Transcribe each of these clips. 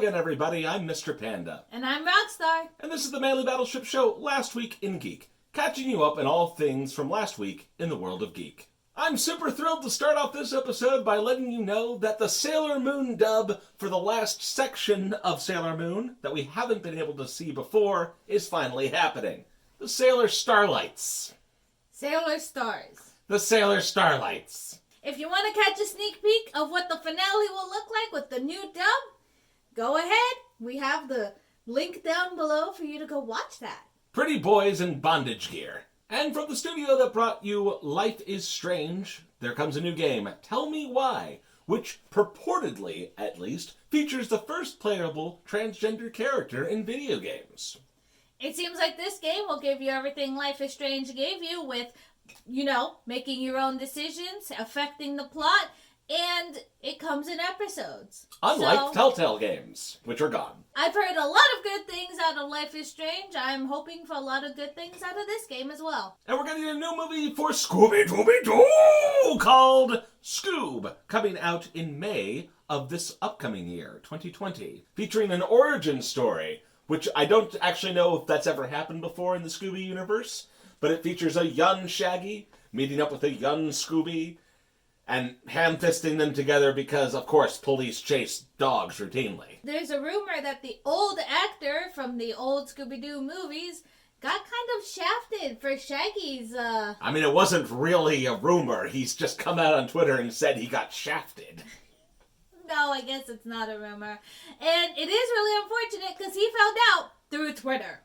again, everybody. I'm Mr. Panda. And I'm Rockstar. And this is the Manly Battleship Show, Last Week in Geek, catching you up on all things from last week in the world of geek. I'm super thrilled to start off this episode by letting you know that the Sailor Moon dub for the last section of Sailor Moon that we haven't been able to see before is finally happening. The Sailor Starlights. Sailor Stars. The Sailor Starlights. If you want to catch a sneak peek of what the finale will look like with the new dub, go ahead. We have the link down below for you to go watch that. Pretty boys in bondage gear. And from the studio that brought you Life is Strange, there comes a new game, Tell Me Why, which purportedly, at least, features the first playable transgender character in video games. It seems like this game will give you everything Life is Strange gave you with, making your own decisions, affecting the plot, and it comes in episodes. Unlike Telltale games, which are gone. I've heard a lot of good things out of Life is Strange. I'm hoping for a lot of good things out of this game as well. And we're getting a new movie for Scooby-Dooby-Doo called Scoob, coming out in May of this upcoming year, 2020, featuring an origin story, which I don't actually know if that's ever happened before in the Scooby universe, but it features a young Shaggy meeting up with a young Scooby and ham-fisting them together because, of course, police chase dogs routinely. There's a rumor that the old actor from the old Scooby-Doo movies got kind of shafted for Shaggy's, I mean, it wasn't really a rumor. He's just come out on Twitter and said he got shafted. No, I guess it's not a rumor. And it is really unfortunate because he found out through Twitter.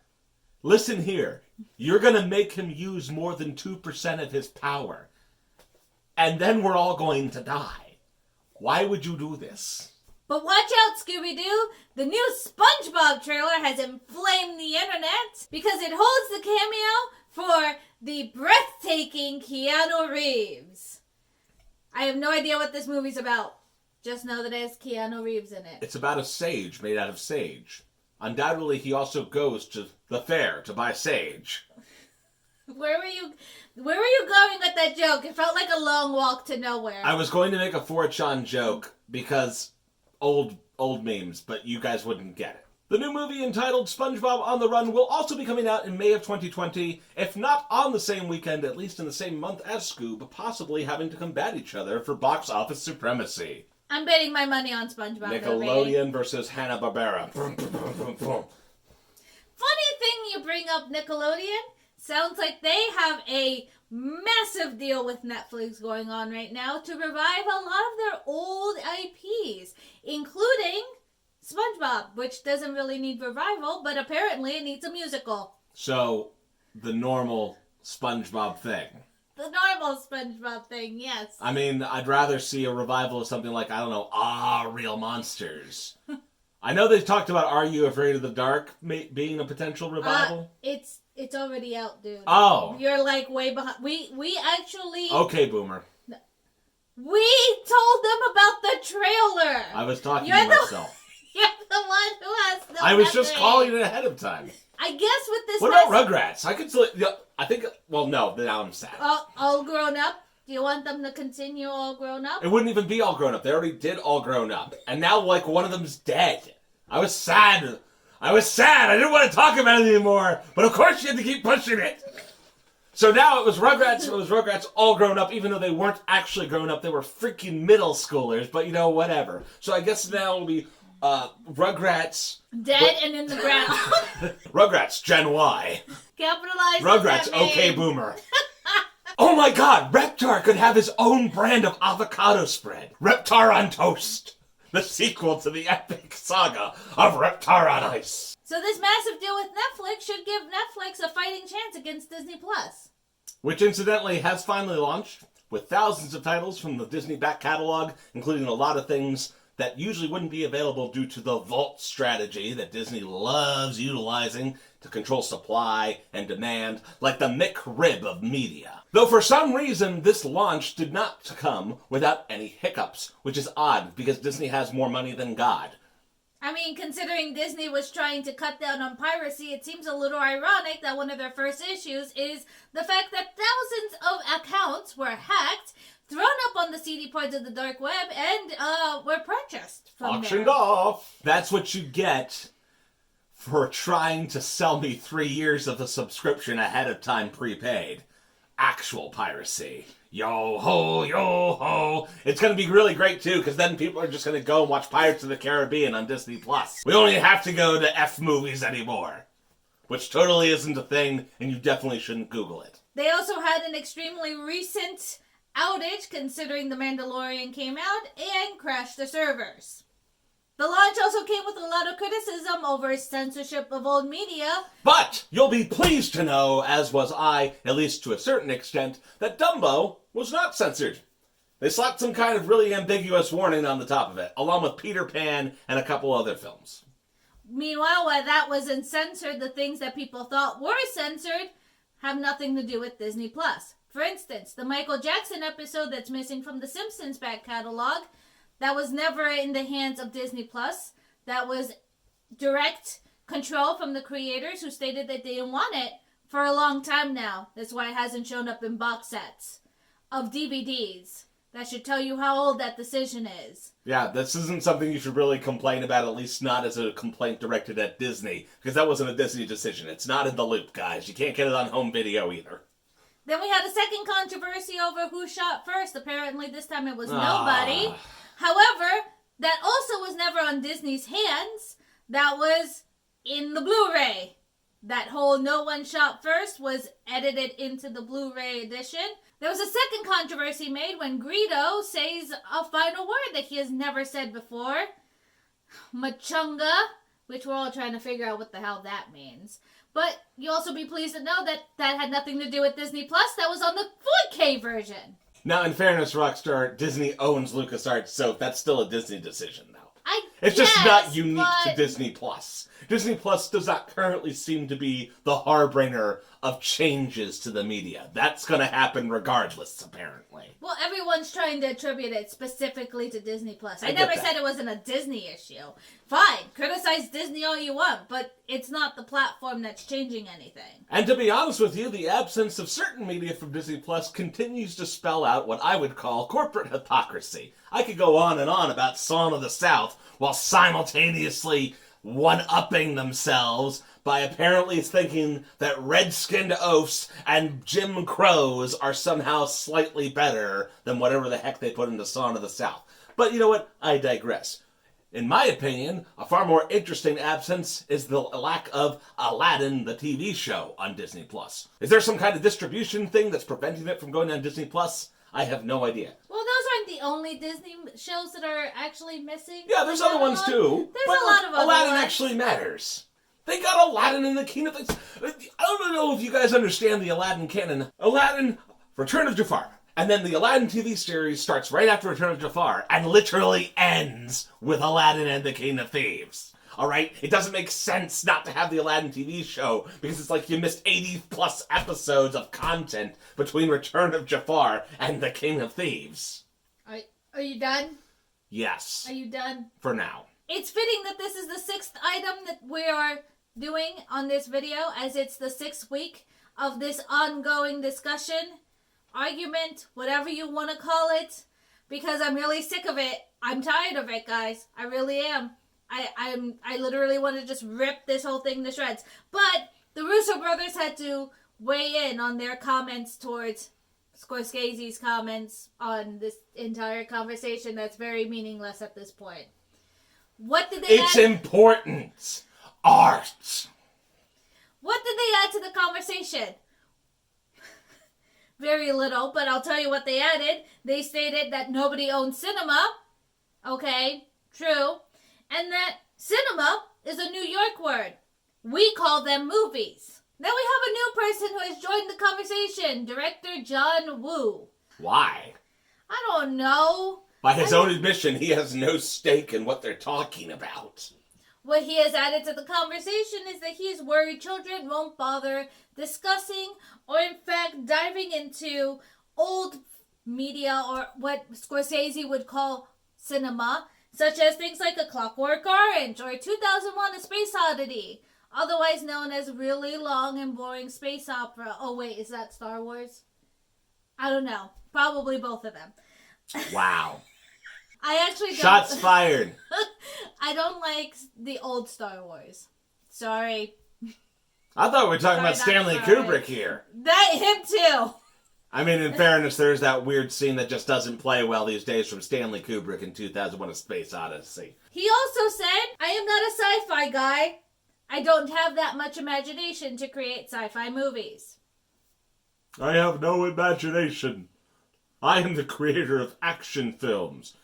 Listen here. You're going to make him use more than 2% of his power. And then we're all going to die. Why would you do this? But watch out, Scooby-Doo! The new Spongebob trailer has inflamed the internet because it holds the cameo for the breathtaking Keanu Reeves. I have no idea what this movie's about. Just know that it has Keanu Reeves in it. It's about a sage made out of sage. Undoubtedly, he also goes to the fair to buy sage. Where were you going with that joke? It felt like a long walk to nowhere. I was going to make a 4chan joke because old memes, but you guys wouldn't get it. The new movie entitled SpongeBob on the Run will also be coming out in May of 2020, if not on the same weekend, at least in the same month as Scoob, possibly having to combat each other for box office supremacy. I'm betting my money on SpongeBob. Nickelodeon versus Hanna-Barbera. Funny thing you bring up Nickelodeon. Sounds like they have a massive deal with Netflix going on right now to revive a lot of their old IPs, including SpongeBob, which doesn't really need revival, but apparently it needs a musical. So, the normal SpongeBob thing. The normal SpongeBob thing, yes. I mean, I'd rather see a revival of something like, Real Monsters. I know they talked about Are You Afraid of the Dark being a potential revival. It's already out, dude. Oh. You're like way behind. We actually... Okay, Boomer. We told them about the trailer. I was talking to myself. You're the one who has the I was just calling it ahead of time. I guess with this... What about Rugrats? I could still... I think... Well, no. Now I'm sad. All grown up? Do you want them to continue all grown up? It wouldn't even be all grown up. They already did all grown up. And now, one of them's dead. I was sad. I didn't want to talk about it anymore. But of course you had to keep pushing it. So now it was Rugrats. It was Rugrats all grown up, even though they weren't actually grown up. They were freaking middle schoolers. But, whatever. So I guess now it'll be Rugrats... Dead and in the ground. Rugrats Gen Y. Capitalize Rugrats OK Boomer. Oh my god, Reptar could have his own brand of avocado spread. Reptar on Toast. The sequel to the epic saga of Reptar on Ice. So this massive deal with Netflix should give Netflix a fighting chance against Disney+. Which incidentally has finally launched, with thousands of titles from the Disney back catalog, including a lot of things that usually wouldn't be available due to the vault strategy that Disney loves utilizing to control supply and demand, like the McRib of media. Though for some reason, this launch did not come without any hiccups, which is odd because Disney has more money than God. I mean, considering Disney was trying to cut down on piracy, it seems a little ironic that one of their first issues is the fact that thousands of accounts were hacked thrown up on the seedy parts of the dark web and were purchased from Auctioned there. off. That's what you get for trying to sell me 3 years of the subscription ahead of time prepaid. Actual piracy. Yo ho, yo ho. It's going to be really great too, because then people are just going to go and watch Pirates of the Caribbean on Disney+. We only have to go to F movies anymore. Which totally isn't a thing, and you definitely shouldn't Google it. They also had an extremely recent outage, considering The Mandalorian came out, and crashed the servers. The launch also came with a lot of criticism over censorship of old media. But you'll be pleased to know, as was I, at least to a certain extent, that Dumbo was not censored. They slapped some kind of really ambiguous warning on the top of it, along with Peter Pan and a couple other films. Meanwhile, while that wasn't censored, the things that people thought were censored have nothing to do with Disney+. For instance, the Michael Jackson episode that's missing from the Simpsons back catalog, that was never in the hands of Disney+. That was direct control from the creators who stated that they didn't want it for a long time now. That's why it hasn't shown up in box sets of DVDs. That should tell you how old that decision is. Yeah, this isn't something you should really complain about, at least not as a complaint directed at Disney, because that wasn't a Disney decision. It's not in the loop, guys. You can't get it on home video either. Then we had a second controversy over who shot first. Apparently this time it was nobody. However, that also was never on Disney's hands. That was in the Blu-ray. That whole no one shot first was edited into the Blu-ray edition. There was a second controversy made when Greedo says a final word that he has never said before. Machunga, which we're all trying to figure out what the hell that means. But you'll also be pleased to know that that had nothing to do with Disney+. That was on the 4K version. Now, in fairness, Rockstar, Disney owns LucasArts, so that's still a Disney decision, though. It's just not unique to Disney+. Disney Plus does not currently seem to be the harbinger of changes to the media. That's going to happen regardless, apparently. Well, everyone's trying to attribute it specifically to Disney Plus. I get never that. said it wasn't a Disney issue. Fine, criticize Disney all you want, but it's not the platform that's changing anything. And to be honest with you, the absence of certain media from Disney Plus continues to spell out what I would call corporate hypocrisy. I could go on and on about Song of the South while simultaneously one-upping themselves by apparently thinking that red-skinned oafs and Jim Crows are somehow slightly better than whatever the heck they put into Song of the South. But you know what? I digress. In my opinion, a far more interesting absence is the lack of Aladdin, the TV show, on Disney Plus. Is there some kind of distribution thing that's preventing it from going on Disney Plus? I have no idea. Well, those aren't the only Disney shows that are actually missing. Yeah, there's other ones too. There's a lot of other Aladdin ones. actually matters. They got Aladdin in the King of Things. I don't know if you guys understand the Aladdin canon. Aladdin, Return of Jafar. And then the Aladdin TV series starts right after Return of Jafar and literally ends with Aladdin and the King of Thieves. Alright? It doesn't make sense not to have the Aladdin TV show because it's like you missed 80 plus episodes of content between Return of Jafar and the King of Thieves. Are you done? Yes. Are you done? For now. It's fitting that this is the 6th item that we are doing on this video, as it's the 6th week of this ongoing discussion, argument, whatever you want to call it, because I'm really sick of it. I'm tired of it, guys. I really am. I literally want to just rip this whole thing to shreds. But the Russo brothers had to weigh in on their comments towards Scorsese's comments on this entire conversation that's very meaningless at this point. What did they It's add? important. Art. What did they add to the conversation? Very little, but I'll tell you what they added. They stated that nobody owns cinema. Okay, true. And that cinema is a New York word. We call them movies. Now we have a new person who has joined the conversation. Director John Woo. Why? I don't know. By his own admission, he has no stake in what they're talking about. What he has added to the conversation is that he is worried children won't bother discussing or in fact diving into old media or what Scorsese would call cinema, such as things like A Clockwork Orange or 2001: A Space Oddity, otherwise known as really long and boring space opera. Oh wait, is that Star Wars? I don't know. Probably both of them. Wow. I actually don't. Shots fired. I don't like the old Star Wars. Sorry. I thought we were talking about Sorry, Stanley not sorry. Kubrick here. That him too. I mean, in fairness, there's that weird scene that just doesn't play well these days from Stanley Kubrick in 2001: A Space Odyssey. He also said, I am not a sci-fi guy. I don't have that much imagination to create sci-fi movies. I have no imagination. I am the creator of action films.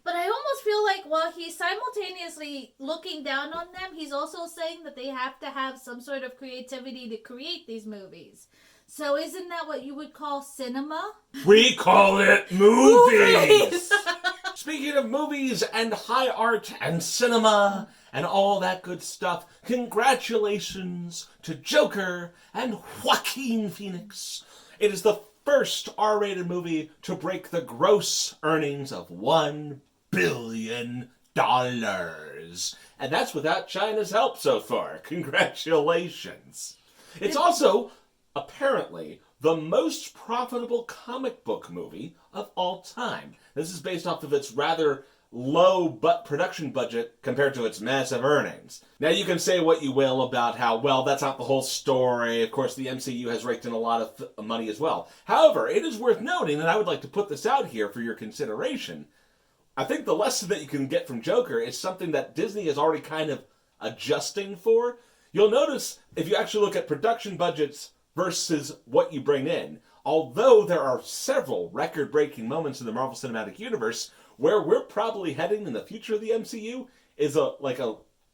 But I almost feel like while he's simultaneously looking down on them, he's also saying that they have to have some sort of creativity to create these movies. So isn't that what you would call cinema? We call it movies! Speaking of movies and high art and cinema and all that good stuff, congratulations to Joker and Joaquin Phoenix. It is the first R-rated movie to break the gross earnings of $1 billion. And that's without China's help so far. Congratulations. It's also, apparently, the most profitable comic book movie of all time. This is based off of its rather low production budget compared to its massive earnings. Now you can say what you will about how, well, that's not the whole story. Of course, the MCU has raked in a lot of money as well. However, it is worth noting, and I would like to put this out here for your consideration, I think the lesson that you can get from Joker is something that Disney is already kind of adjusting for. You'll notice, if you actually look at production budgets versus what you bring in, although there are several record-breaking moments in the Marvel Cinematic Universe, where we're probably heading in the future of the MCU is a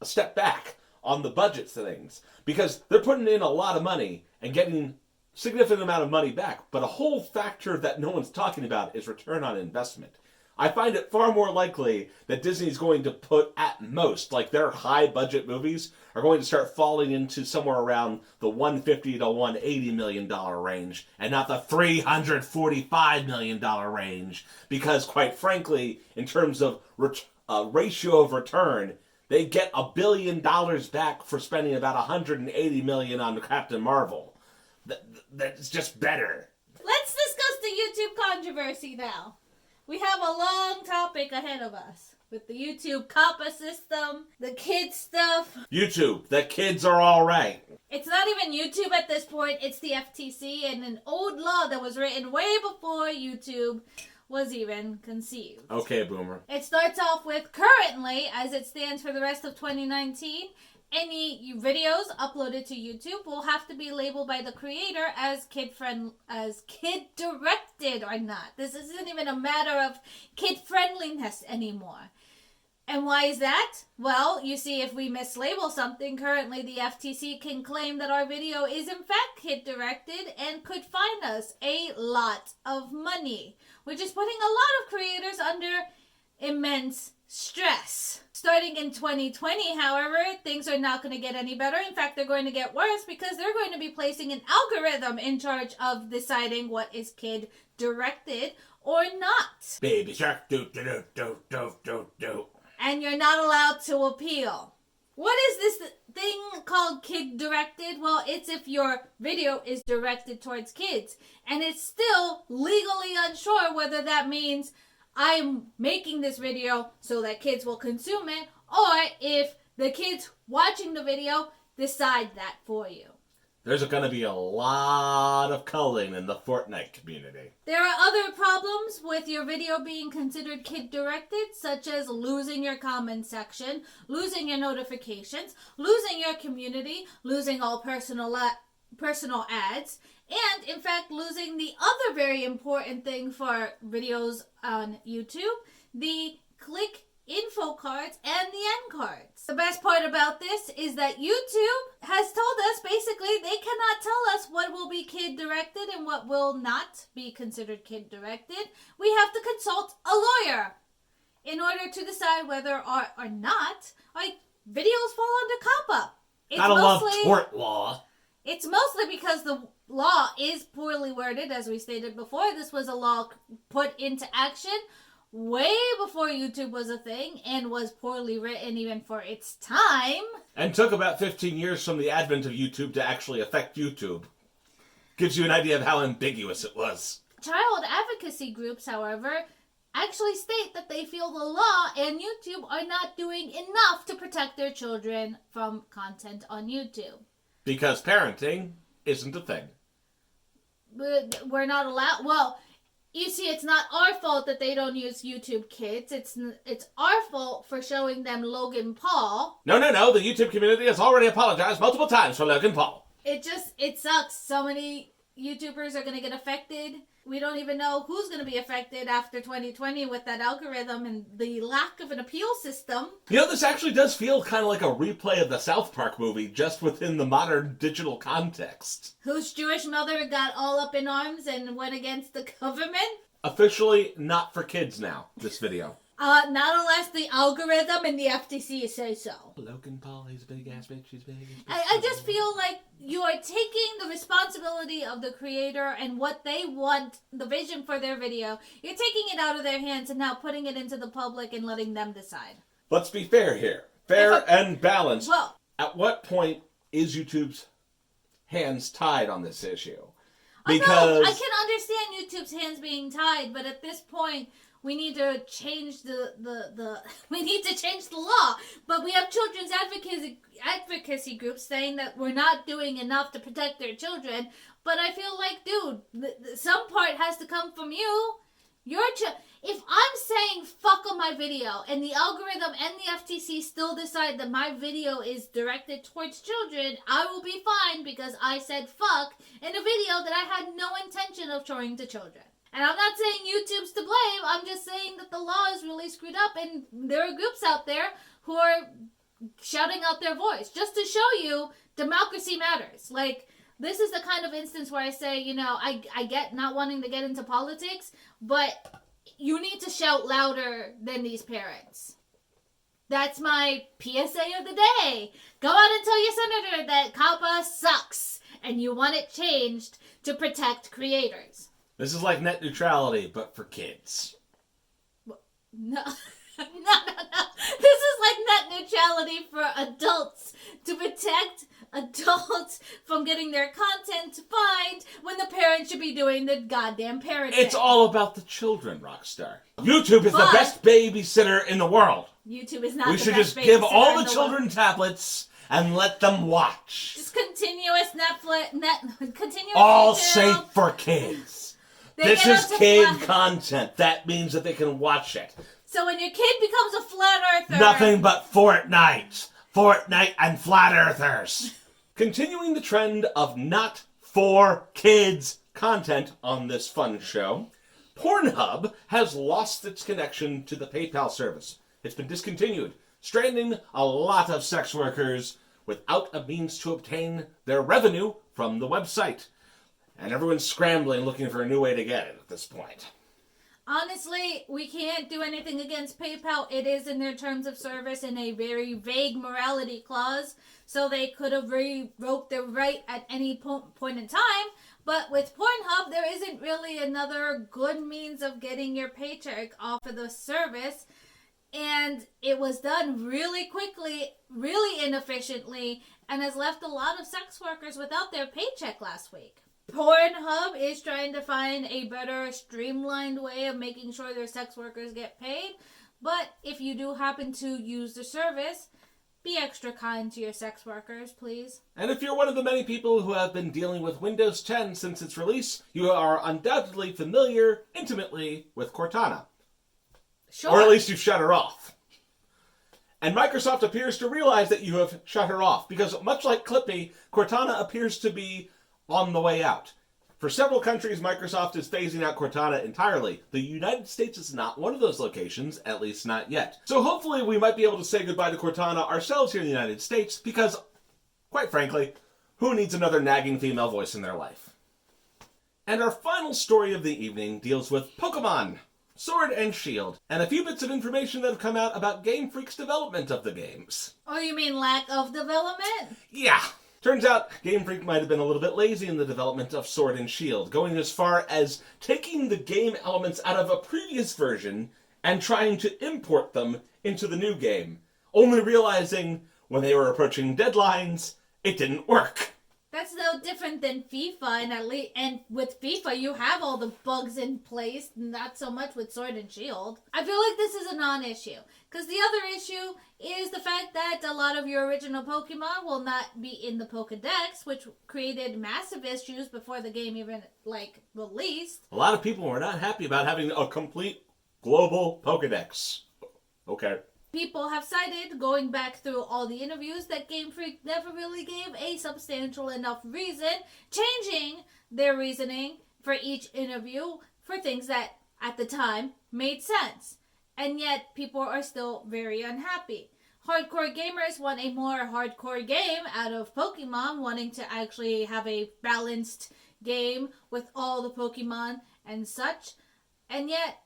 step back on the budgets of things. Because they're putting in a lot of money and getting significant amount of money back. But a whole factor that no one's talking about is return on investment. I find it far more likely that Disney's going to put at most, like their high budget movies are going to start falling into somewhere around the $150 to $180 million range and not the $345 million range. Because quite frankly, in terms of ratio of return, they get $1 billion back for spending about $180 million on Captain Marvel. That's just better. Let's discuss the YouTube controversy now. We have a long topic ahead of us with the YouTube COPPA system, the kids stuff. YouTube, the kids are all right. It's not even YouTube at this point, it's the FTC and an old law that was written way before YouTube was even conceived. Okay, Boomer. It starts off with currently, as it stands for the rest of 2019, any videos uploaded to YouTube will have to be labeled by the creator as kid-directed or not. This isn't even a matter of kid-friendliness anymore. And why is that? Well, you see, if we mislabel something, currently the FTC can claim that our video is in fact kid-directed and could fine us a lot of money, which is putting a lot of creators under immense stress. Starting in 2020, however, things are not going to get any better. In fact, they're going to get worse because they're going to be placing an algorithm in charge of deciding what is kid-directed or not. Baby shark, do. And you're not allowed to appeal. What is this thing called kid-directed? Well, it's if your video is directed towards kids. And it's still legally unsure whether that means I'm making this video so that kids will consume it, or if the kids watching the video decide that for you. There's going to be a lot of culling in the Fortnite community. There are other problems with your video being considered kid-directed, such as losing your comment section, losing your notifications, losing your community, losing all personal ads, and, in fact, losing the other very important thing for videos on YouTube, the click info cards and the end cards. The best part about this is that YouTube has told us basically they cannot tell us what will be kid-directed and what will not be considered kid-directed. We have to consult a lawyer in order to decide whether or not videos fall under COPPA. Gotta love tort law. It's mostly because the law is poorly worded, as we stated before. This was a law put into action way before YouTube was a thing and was poorly written even for its time. And took about 15 years from the advent of YouTube to actually affect YouTube. Gives you an idea of how ambiguous it was. Child advocacy groups, however, actually state that they feel the law and YouTube are not doing enough to protect their children from content on YouTube. Because parenting isn't a thing. We're not allowed... Well, you see, it's not our fault that they don't use YouTube Kids. It's our fault for showing them Logan Paul. No. The YouTube community has already apologized multiple times for Logan Paul. It sucks. So many YouTubers are going to get affected. We don't even know who's going to be affected after 2020 with that algorithm and the lack of an appeal system. You know, this actually does feel kind of like a replay of the South Park movie, just within the modern digital context. Whose Jewish mother got all up in arms and went against the government? Officially not for kids now, this video. Not unless the algorithm and the FTC say so. Logan Paul, he's a big ass bitch, he's big. I just feel like you are taking the responsibility of the creator and what they want, the vision for their video. You're taking it out of their hands and now putting it into the public and letting them decide. Let's be fair here. Fair and balanced. Well, at what point is YouTube's hands tied on this issue? Because I can understand YouTube's hands being tied, but at this point, we need to change the law. But we have children's advocacy groups saying that we're not doing enough to protect their children. But I feel like, dude, some part has to come from you. If I'm saying fuck on my video and the algorithm and the FTC still decide that my video is directed towards children, I will be fine because I said fuck in a video that I had no intention of showing to children. And I'm not saying YouTube's to blame. I'm just saying that the law is really screwed up and there are groups out there who are shouting out their voice just to show you democracy matters. Like, this is the kind of instance where I say, you know, I get not wanting to get into politics, but you need to shout louder than these parents. That's my PSA of the day. Go out and tell your senator that COPPA sucks and you want it changed to protect creators. This is like net neutrality, but for kids. No. No. This is like net neutrality for adults to protect adults from getting their content fined when the parents should be doing the goddamn parenting. It's all about the children, Rockstar. YouTube is the best babysitter in the world. YouTube is not we the should best just give babysitter all in the children world. Tablets and let them watch. Just continuous continuous all YouTube. safe for kids. This is kid content. That means that they can watch it. So when your kid becomes a flat earther... Nothing but Fortnite. Fortnite and flat earthers. Continuing the trend of not for kids content on this fun show, PornHUB has lost its connection to the PayPal service. It's been discontinued, stranding a lot of sex workers without a means to obtain their revenue from the website. And everyone's scrambling looking for a new way to get it at this point. Honestly, we can't do anything against PayPal. It is in their terms of service in a very vague morality clause, so they could have revoked their right at any point in time. But with PornHUB, there isn't really another good means of getting your paycheck off of the service. And it was done really quickly, really inefficiently, and has left a lot of sex workers without their paycheck last week. PornHUB is trying to find a better streamlined way of making sure their sex workers get paid. But if you do happen to use the service, be extra kind to your sex workers, please. And if you're one of the many people who have been dealing with Windows 10 since its release, you are undoubtedly familiar intimately with Cortana. Sure. Or at least you've shut her off. And Microsoft appears to realize that you have shut her off, because much like Clippy, Cortana appears to be on the way out. For several countries, Microsoft is phasing out Cortana entirely. The United States is not one of those locations, at least not yet. So hopefully we might be able to say goodbye to Cortana ourselves here in the United States, because, quite frankly, who needs another nagging female voice in their life? And our final story of the evening deals with Pokemon Sword and Shield, and a few bits of information that have come out about Game Freak's development of the games. Oh, you mean lack of development? Yeah. Turns out, Game Freak might have been a little bit lazy in the development of Sword and Shield, going as far as taking the game elements out of a previous version and trying to import them into the new game, only realizing when they were approaching deadlines, it didn't work. That's no different than FIFA, and with FIFA you have all the bugs in place, not so much with Sword and Shield. I feel like this is a non-issue, because the other issue is the fact that a lot of your original Pokemon will not be in the Pokedex, which created massive issues before the game even, released. A lot of people were not happy about having a complete global Pokedex. Okay. People have cited, going back through all the interviews, that Game Freak never really gave a substantial enough reason, changing their reasoning for each interview for things that, at the time, made sense. And yet, people are still very unhappy. Hardcore gamers want a more hardcore game out of Pokemon, wanting to actually have a balanced game with all the Pokemon and such. And yet,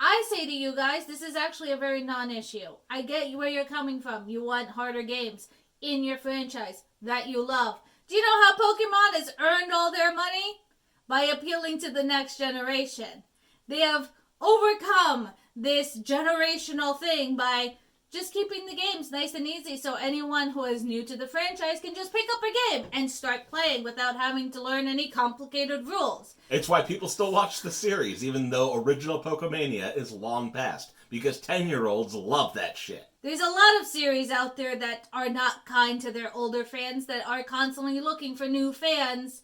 I say to you guys, this is actually a very non-issue. I get where you're coming from. You want harder games in your franchise that you love. Do you know how Pokemon has earned all their money? By appealing to the next generation. They have overcome this generational thing by just keeping the games nice and easy so anyone who is new to the franchise can just pick up a game and start playing without having to learn any complicated rules. It's why people still watch the series, even though original Pokemania is long past, because 10-year-olds love that shit. There's a lot of series out there that are not kind to their older fans, that are constantly looking for new fans,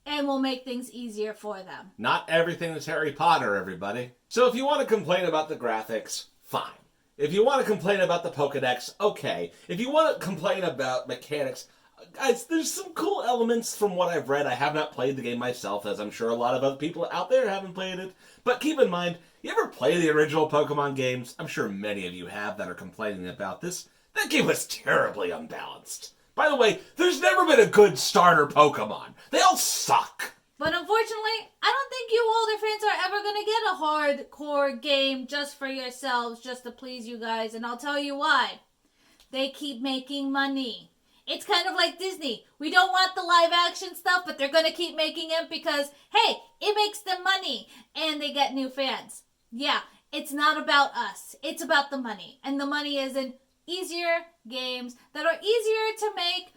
and will make things easier for them. Not everything is Harry Potter, everybody. So if you want to complain about the graphics, fine. If you want to complain about the Pokedex, okay. If you want to complain about mechanics, guys, there's some cool elements from what I've read. I have not played the game myself, as I'm sure a lot of other people out there haven't played it. But keep in mind, you ever play the original Pokemon games? I'm sure many of you have that are complaining about this. That game was terribly unbalanced. By the way, there's never been a good starter Pokemon. They all suck. But unfortunately, I don't think you older fans are ever going to get a hardcore game just for yourselves, just to please you guys. And I'll tell you why. They keep making money. It's kind of like Disney. We don't want the live action stuff, but they're going to keep making it because, hey, it makes them money. And they get new fans. Yeah, it's not about us. It's about the money. And the money is in easier games that are easier to make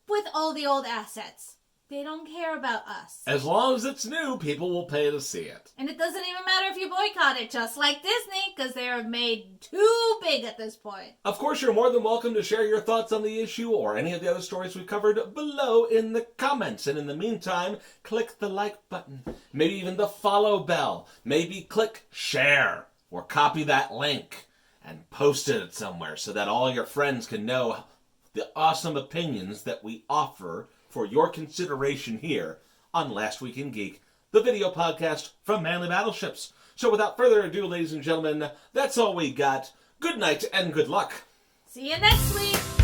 with all the old assets. They don't care about us. As long as it's new, people will pay to see it. And it doesn't even matter if you boycott it, just like Disney, because they are made too big at this point. Of course, you're more than welcome to share your thoughts on the issue or any of the other stories we covered below in the comments. And in the meantime, click the like button, maybe even the follow bell, maybe click share or copy that link and post it somewhere so that all your friends can know the awesome opinions that we offer for your consideration here on Last Week in Geek, the video podcast from Manly Battleships. So without further ado, ladies and gentlemen, that's all we got. Good night and good luck. See you next week.